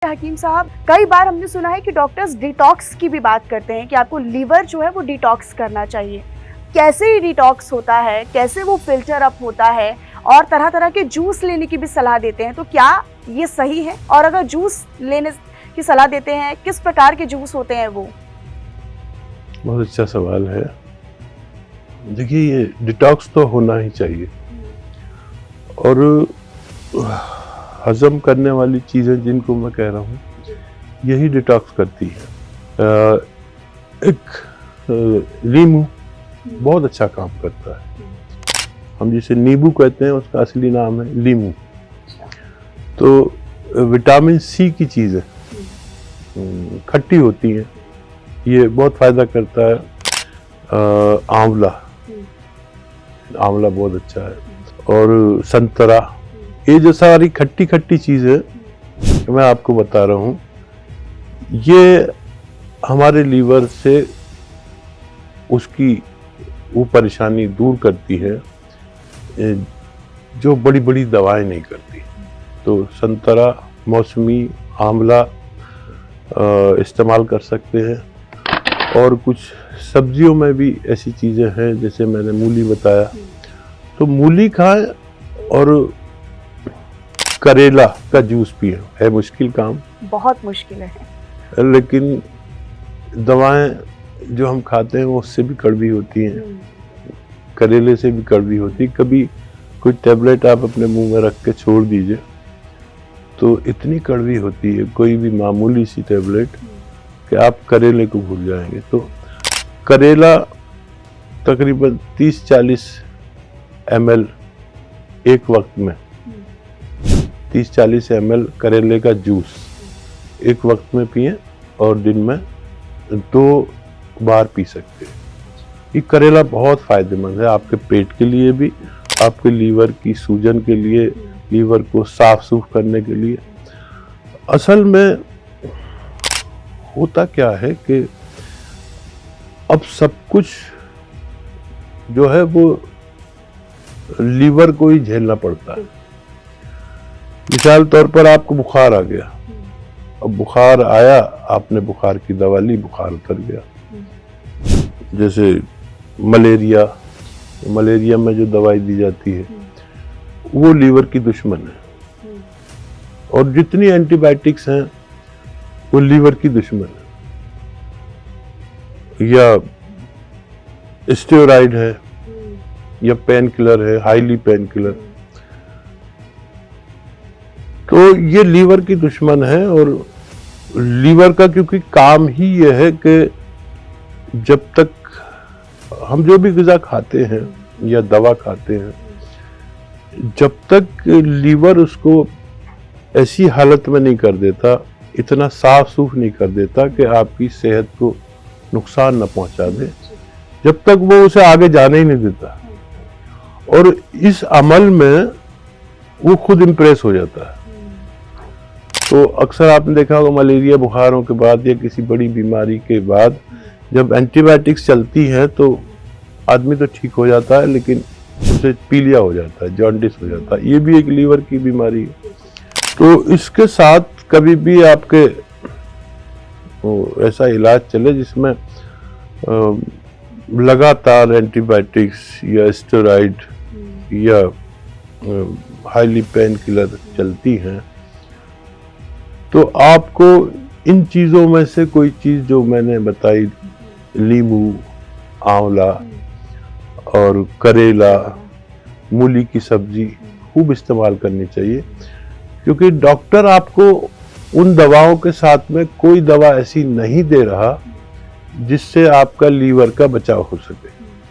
हकीम साहब, कई बार हमने सुना है कि डॉक्टर्स डिटॉक्स की भी बात करते हैं कि आपको लीवर जो है वो डिटॉक्स करना चाहिए। कैसे डिटॉक्स होता है, कैसे वो फिल्टर अप होता है, और तरह तरह के जूस लेने की भी सलाह देते हैं, तो क्या ये सही है? और अगर जूस लेने की सलाह देते हैं, किस प्रकार के जूस होते हैं वो? बहुत अच्छा सवाल है। देखिए, ये डिटॉक्स तो होना ही चाहिए, और हजम करने वाली चीज़ें जिनको मैं कह रहा हूँ यही डिटॉक्स करती है। एक नींबू बहुत अच्छा काम करता है। हम जिसे नींबू कहते हैं उसका असली नाम है लीमू। तो विटामिन सी की चीज़ें खट्टी होती हैं, ये बहुत फ़ायदा करता है। आंवला बहुत अच्छा है, और संतरा, ये जो सारी खट्टी खट्टी चीज़ें मैं आपको बता रहा हूँ, ये हमारे लीवर से उसकी वो परेशानी दूर करती है जो बड़ी बड़ी दवाएं नहीं करती। तो संतरा, मौसमी, आंवला इस्तेमाल कर सकते हैं। और कुछ सब्जियों में भी ऐसी चीज़ें हैं, जैसे मैंने मूली बताया, तो मूली खाएं, और करेला का जूस पिए। है मुश्किल काम, बहुत मुश्किल है, लेकिन दवाएं जो हम खाते हैं वो उससे भी कड़वी होती हैं, करेले से भी कड़वी होती है। कभी कोई टैबलेट आप अपने मुंह में रख के छोड़ दीजिए तो इतनी कड़वी होती है कोई भी मामूली सी टैबलेट कि आप करेले को भूल जाएंगे। तो करेला तकरीबन 30-40 ml एक वक्त में, 30-40 ml करेले का जूस एक वक्त में पिए, और दिन में 2 बार पी सकते हैं। ये करेला बहुत फायदेमंद है आपके पेट के लिए भी, आपके लीवर की सूजन के लिए, लीवर को साफ सूफ करने के लिए। असल में होता क्या है कि अब सब कुछ जो है वो लीवर को ही झेलना पड़ता है। मिसाल तौर पर आपको बुखार आ गया, अब बुखार आया, आपने बुखार की दवा ली, बुखार उतर गया। जैसे मलेरिया में जो दवाई दी जाती है वो लीवर की दुश्मन है, और जितनी एंटीबायोटिक्स हैं वो लीवर की दुश्मन है। या स्टेरॉइड है, या पेन किलर है, हाईली पेन किलर, तो ये लीवर की दुश्मन है। और लीवर का क्योंकि काम ही ये है कि जब तक हम जो भी ग़िज़ा खाते हैं या दवा खाते हैं, जब तक लीवर उसको ऐसी हालत में नहीं कर देता, इतना साफ सूफ नहीं कर देता कि आपकी सेहत को नुकसान न पहुंचा दे, जब तक वो उसे आगे जाने ही नहीं देता। और इस अमल में वो खुद इम्प्रेस हो जाता है। तो अक्सर आपने देखा होगा मलेरिया बुखारों के बाद या किसी बड़ी बीमारी के बाद जब एंटीबायोटिक्स चलती है तो आदमी तो ठीक हो जाता है, लेकिन उसे पीलिया हो जाता है, जॉन्डिस हो जाता है। ये भी एक लीवर की बीमारी है। तो इसके साथ कभी भी आपके ऐसा इलाज चले जिसमें लगातार एंटीबायोटिक्स या स्टेरॉइड या हाईली पेन किलर चलती हैं, तो आपको इन चीज़ों में से कोई चीज़ जो मैंने बताई, नींबू, आंवला और करेला, मूली की सब्जी खूब इस्तेमाल करनी चाहिए। क्योंकि डॉक्टर आपको उन दवाओं के साथ में कोई दवा ऐसी नहीं दे रहा जिससे आपका लीवर का बचाव हो सके।